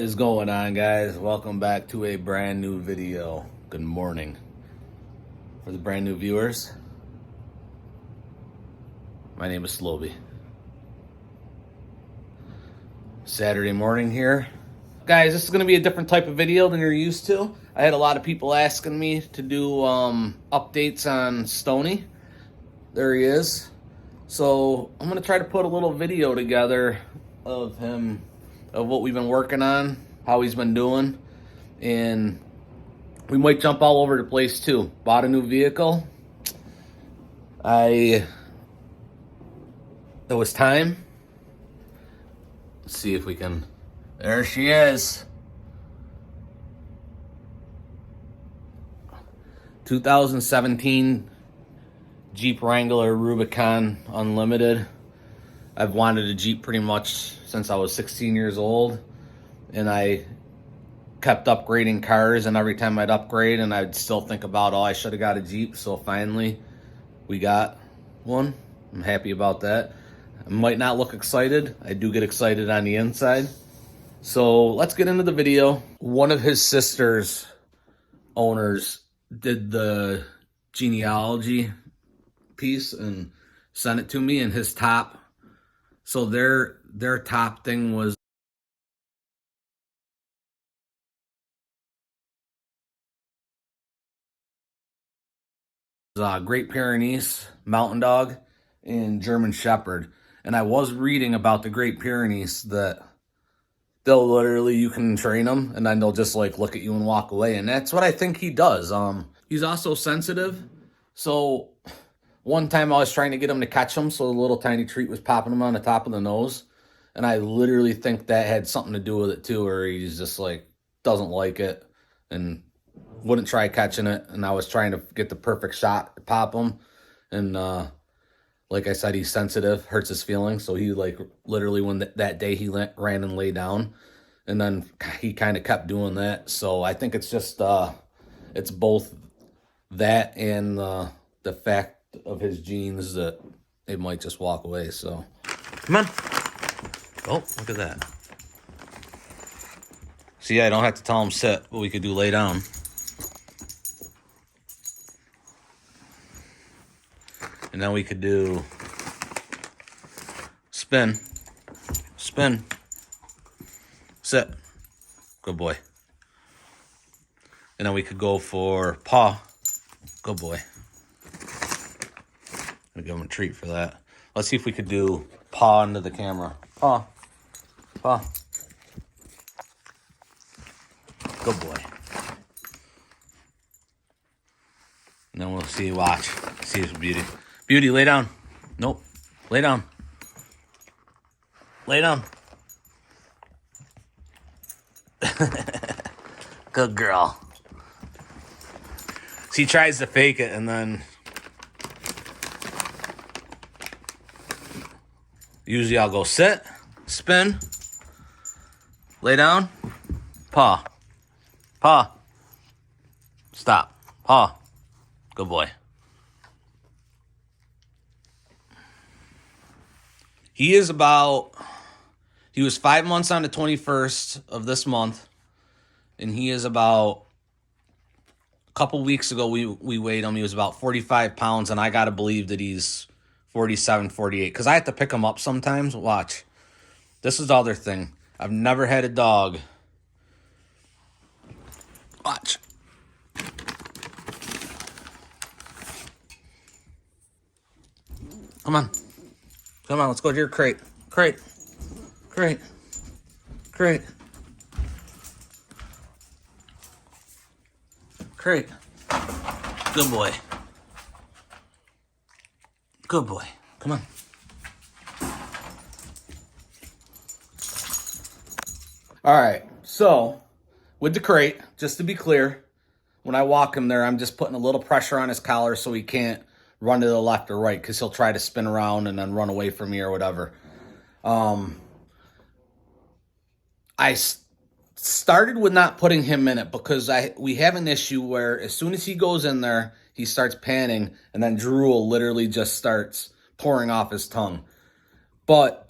What is going on, guys? Welcome back to a brand new video. Good morning. For the brand new viewers, my name is Slowbee. Saturday morning here. Guys, this is going to be a different type of video than you're used to. I had a lot of people asking me to do updates on Stony. There he is. So I'm going to try to put a little video together of him, of what we've been working on, how he's been doing, and we might jump all over the place too. Bought a new vehicle. It was time. Let's see if we can. There she is. 2017 Jeep Wrangler Rubicon Unlimited. I've wanted a Jeep pretty much since I was 16 years old, and I kept upgrading cars, and every time I'd upgrade and I'd still think about, oh, I should have got a Jeep. So finally we got one. I'm happy about that. I might not look excited. I do get excited on the inside. So let's get into the video. One of his sister's owners did the genealogy piece and sent it to me, and his top, so their top thing was Great Pyrenees, Mountain Dog, and German Shepherd. And I was reading about the Great Pyrenees that they'll literally, you can train them and then they'll just like look at you and walk away. And that's what I think he does. He's also sensitive. So one time I was trying to get him to catch him, so the little tiny treat was popping him on the top of the nose. And I literally think that had something to do with it too, or he's just like, doesn't like it and wouldn't try catching it. And I was trying to get the perfect shot to pop him. And like I said, he's sensitive, hurts his feelings. So he like literally when that day he ran and lay down, and then he kind of kept doing that. So I think it's just, it's both that and the fact of his genes that they might just walk away. So come on. Oh, look at that. See, I don't have to tell him sit, but we could do lay down. And then we could do spin, sit, good boy. And then we could go for paw, good boy. I'm gonna give him a treat for that. Let's see if we could do paw into the camera. Paw, paw, good boy. And then we'll see, watch, see his beauty. Beauty, lay down. Nope. Lay down. Lay down. Good girl. She tries to fake it, and then usually I'll go sit, spin, lay down, paw, paw, stop, paw. Good boy. He was 5 months on the 21st of this month, and he is about, a couple weeks ago we weighed him. He was about 45 pounds, and I got to believe that he's 47, 48, because I have to pick him up sometimes. Watch. This is the other thing. I've never had a dog. Watch. Come on. Come on, let's go to your crate. Crate. Crate. Crate. Crate. Good boy. Good boy. Come on. All right, so with the crate, just to be clear, when I walk him there, I'm just putting a little pressure on his collar so he can't run to the left or right, because he'll try to spin around and then run away from me or whatever. I started with not putting him in it because we have an issue where as soon as he goes in there, he starts panning, and then drool literally just starts pouring off his tongue. But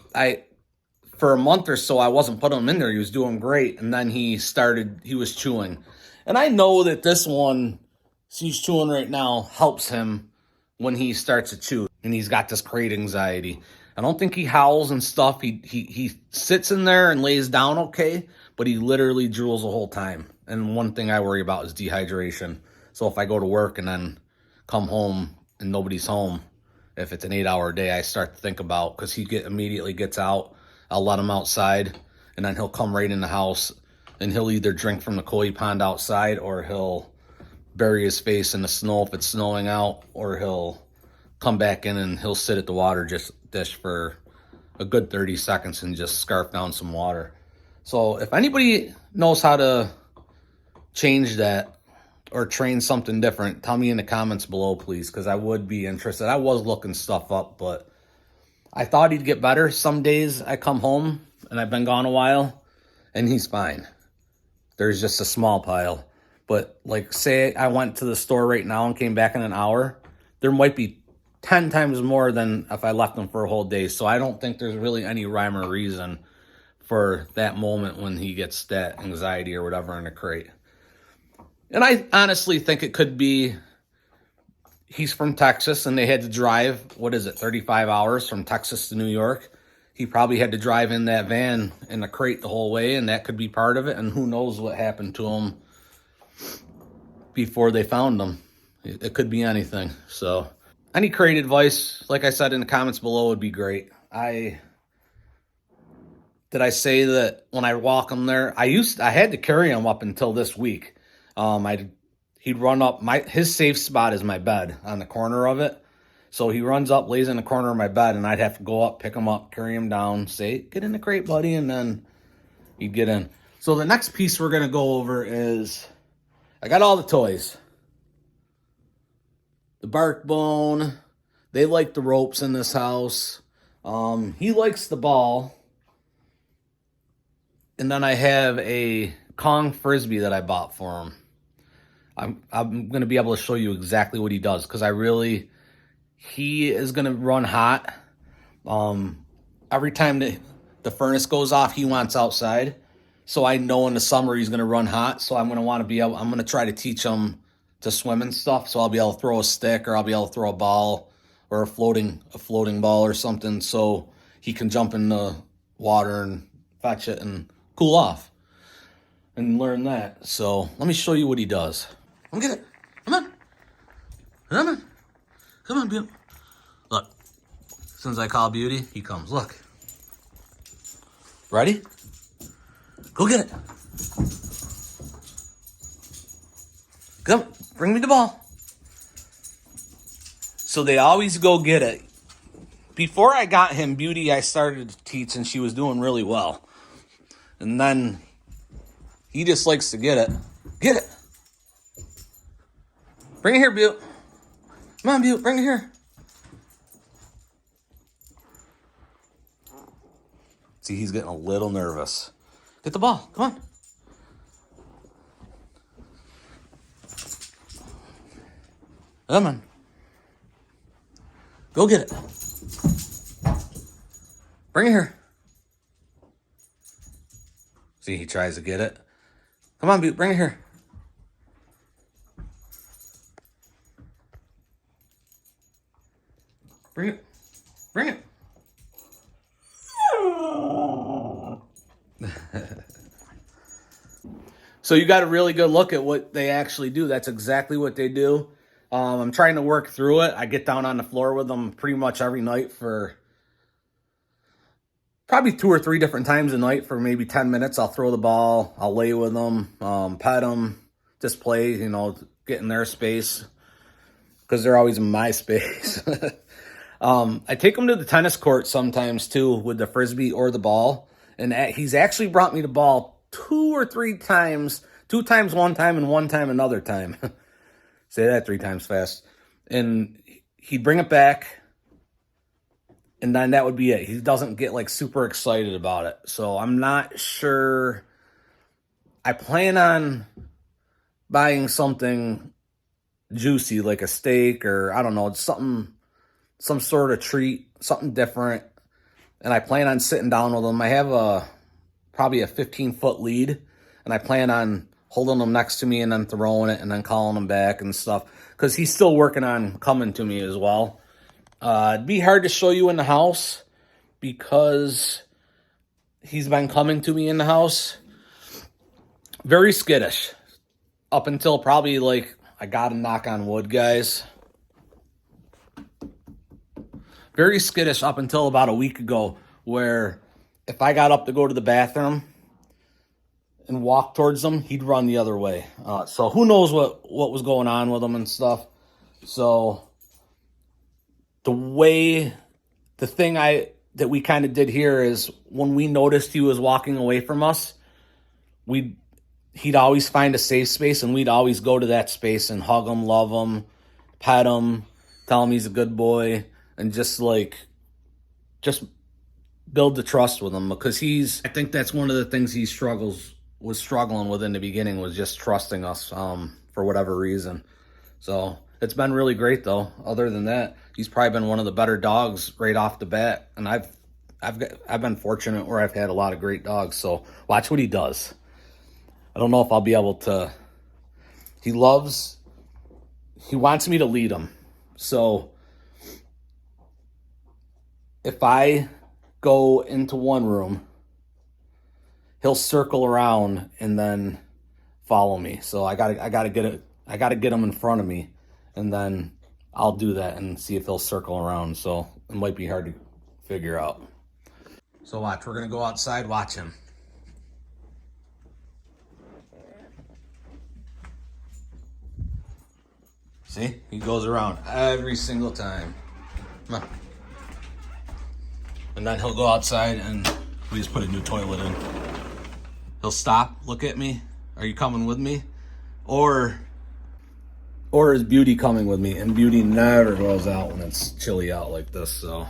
for a month or so, I wasn't putting him in there. He was doing great. And then he was chewing. And I know that this one, he's chewing right now, helps him when he starts to chew. And he's got this crate anxiety. I don't think he howls and stuff. He sits in there and lays down okay, but he literally drools the whole time. And one thing I worry about is dehydration. So if I go to work and then come home and nobody's home, if it's an 8-hour day, I start to think about, because he immediately gets out. I'll let him outside, and then he'll come right in the house, and he'll either drink from the koi pond outside, or he'll bury his face in the snow if it's snowing out, or he'll come back in and he'll sit at the water dish for a good 30 seconds and just scarf down some water. So if anybody knows how to change that or train something different, tell me in the comments below, please, because I would be interested. I was looking stuff up, but I thought he'd get better. Some days I come home and I've been gone a while and he's fine. There's just a small pile. But like, say I went to the store right now and came back in an hour, there might be 10 times more than if I left him for a whole day. So I don't think there's really any rhyme or reason for that moment when he gets that anxiety or whatever in a crate. And I honestly think it could be he's from Texas and they had to drive, 35 hours from Texas to New York. He probably had to drive in that van in a crate the whole way, and that could be part of it. And who knows what happened to him before they found him. It could be anything. So any crate advice, like I said in the comments below, would be great. Did I say that when I walk him there, I had to carry him up until this week. He'd run up, his safe spot is my bed on the corner of it. So he runs up, lays in the corner of my bed, and I'd have to go up, pick him up, carry him down, say, get in the crate, buddy, and then he'd get in. So the next piece we're going to go over is, I got all the toys. The bark bone, they like the ropes in this house. He likes the ball. And then I have a Kong Frisbee that I bought for him. I'm going to be able to show you exactly what he does, because he is going to run hot. Every time the furnace goes off, he wants outside. So I know in the summer he's going to run hot. So I'm going to try to teach him to swim and stuff. So I'll be able to throw a stick, or I'll be able to throw a ball or a floating ball or something, so he can jump in the water and fetch it and cool off and learn that. So let me show you what he does. Come get it. Come on. Come on. Come on, Beauty. Look. As soon as I call Beauty, he comes. Look. Ready? Go get it. Come. Bring me the ball. So they always go get it. Before I got him, Beauty, I started to teach, and she was doing really well. And then he just likes to get it. Get it. Bring it here, Butte. Come on, Butte. Bring it here. See, he's getting a little nervous. Get the ball. Come on. Come on. Go get it. Bring it here. See, he tries to get it. Come on, Butte. Bring it here. Bring it. Bring it. So you got a really good look at what they actually do. That's exactly what they do. I'm trying to work through it. I get down on the floor with them pretty much every night for probably 2 or 3 different times a night for maybe 10 minutes. I'll throw the ball. I'll lay with them, pet them, just play, get in their space, because they're always in my space. I take him to the tennis court sometimes too with the Frisbee or the ball. And he's actually brought me the ball 2 or 3 times. 2 times one time and 1 time another time. Say that 3 times fast. And he'd bring it back, and then that would be it. He doesn't get like super excited about it. So I'm not sure. I plan on buying something juicy, like a steak, or I don't know, some sort of treat, something different. and I plan on sitting down with him. I have probably a 15-foot lead, and I plan on holding him next to me and then throwing it and then calling him back and stuff, because he's still working on coming to me as well. It'd be hard to show you in the house because he's been coming to me in the house. Very skittish up until probably, like, I got to knock on wood, guys. Very skittish up until about a week ago, where if I got up to go to the bathroom and walk towards him, he'd run the other way. So who knows what was going on with him and stuff. So the thing that we kind of did here is, when we noticed he was walking away from us, he'd always find a safe space, and we'd always go to that space and hug him, love him, pet him, tell him he's a good boy, and just build the trust with him, because I think that's one of the things he was struggling with in the beginning, was just trusting us for whatever reason. So it's been really great, though. Other than that, he's probably been one of the better dogs right off the bat, and I've been fortunate where I've had a lot of great dogs. So watch what he does. I don't know if I'll be able to. He wants me to lead him. So if I go into one room, he'll circle around and then follow me. So I gotta get him in front of me, and then I'll do that and see if he'll circle around. So it might be hard to figure out. So watch, we're gonna go outside, watch him. See, he goes around every single time. Come on. And then he'll go outside, and we just put a new toilet in. He'll stop, look at me. Are you coming with me? Or is Beauty coming with me? And Beauty never goes out when it's chilly out like this. So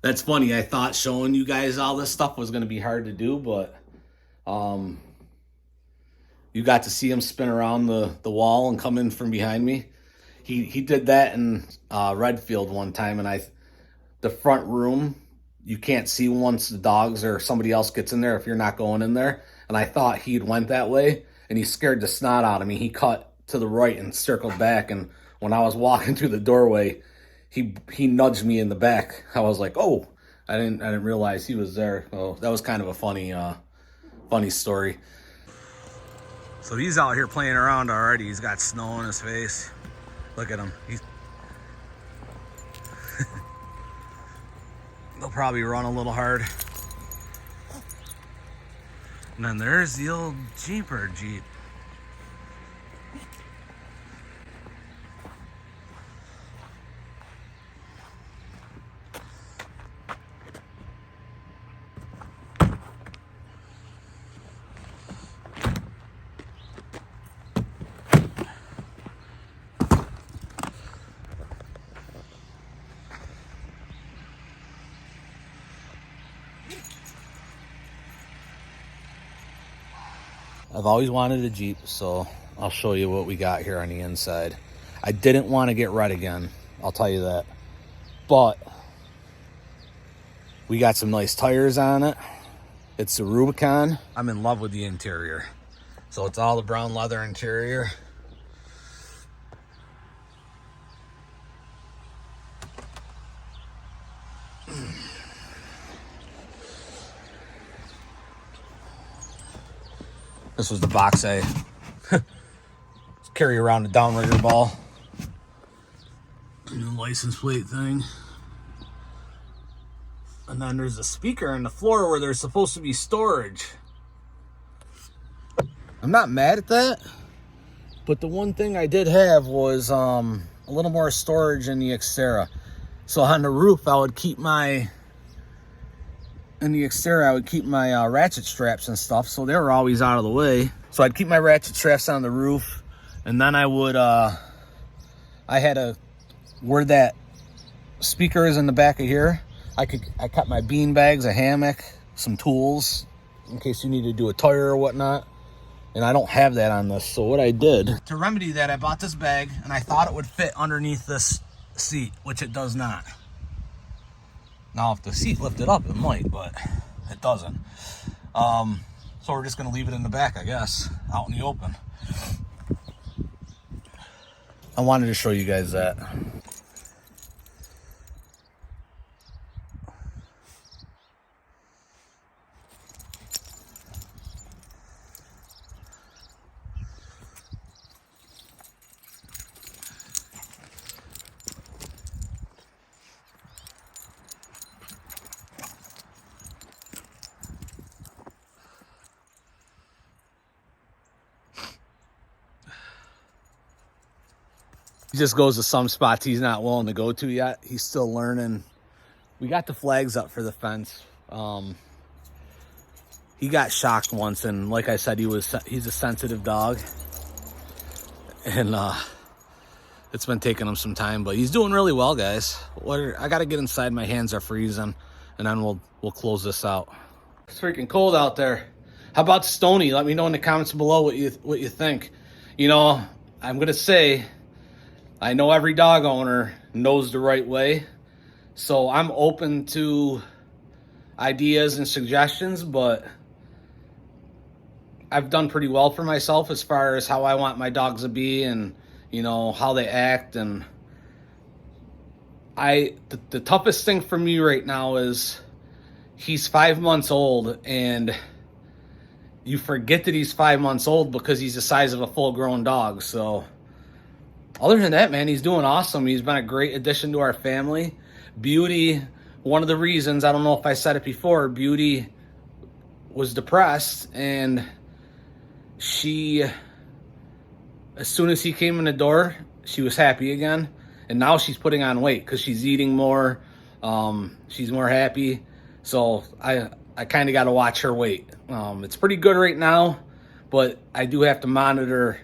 that's funny. I thought showing you guys all this stuff was going to be hard to do, but you got to see him spin around the wall and come in from behind me. He did that in Redfield one time, and the front room, you can't see once the dogs or somebody else gets in there if you're not going in there. And I thought he'd went that way, and he scared the snot out of me. He cut to the right and circled back, and when I was walking through the doorway, he nudged me in the back. I was like, oh, I didn't realize he was there. Oh, that was kind of a funny story. So he's out here playing around already. He's got snow on his face. Look at him. They'll probably run a little hard. And then there's the old Jeep. I've always wanted a Jeep, so I'll show you what we got here on the inside. I didn't want to get red again, I'll tell you that. But we got some nice tires on it. It's the Rubicon. I'm in love with the interior. So it's all the brown leather interior. This was the box I carry around the downrigger ball. New license plate thing. And then there's a speaker on the floor where there's supposed to be storage. I'm not mad at that, but the one thing I did have was a little more storage in the Xterra. So on the roof, I would keep my ratchet straps and stuff, so they were always out of the way. So I'd keep my ratchet straps on the roof, and then I would where that speaker is in the back of here, I kept my bean bags, a hammock, some tools in case you need to do a tire or whatnot. And I don't have that on this. So what I did to remedy that, I bought this bag, and I thought it would fit underneath this seat, which it does not. Now, if the seat lifted up, it might, but it doesn't. So we're just going to leave it in the back, I guess, out in the open. I wanted to show you guys that. He just goes to some spots he's not willing to go to yet. He's still learning. We got the flags up for the fence. He got shocked once, and like I said, he's a sensitive dog. And it's been taking him some time, but he's doing really well, guys. I got to get inside. My hands are freezing, and then we'll close this out. It's freaking cold out there. How about Stony? Let me know in the comments below what you think. You know, I'm going to say, I know every dog owner knows the right way, so I'm open to ideas and suggestions, but I've done pretty well for myself as far as how I want my dogs to be and, you know, how they act. And the toughest thing for me right now is he's 5 months old, and you forget that he's 5 months old because he's the size of a full-grown dog. So other than that, man, he's doing awesome. He's been a great addition to our family. Beauty, one of the reasons, I don't know if I said it before, Beauty was depressed, and she, as soon as he came in the door, she was happy again. And now she's putting on weight because she's eating more. She's more happy. So I kind of got to watch her weight. It's pretty good right now, but I do have to monitor,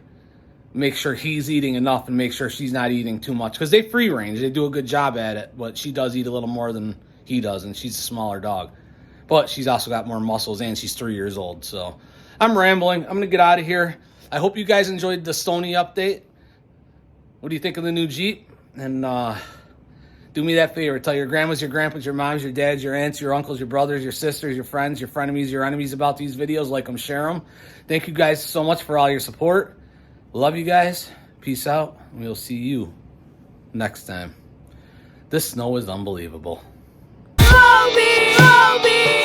make sure he's eating enough and make sure she's not eating too much, because they free range. They do a good job at it, but she does eat a little more than he does, and she's a smaller dog. But she's also got more muscles, and she's 3 years old. So I'm rambling. I'm going to get out of here. I hope you guys enjoyed the Stony update. What do you think of the new Jeep? And do me that favor. Tell your grandmas, your grandpas, your moms, your dads, your aunts, your uncles, your brothers, your sisters, your friends, your frenemies, your enemies about these videos. Like them, share them. Thank you guys so much for all your support. Love you guys. Peace out. We'll see you next time. This snow is unbelievable. Lowbee, Lowbee.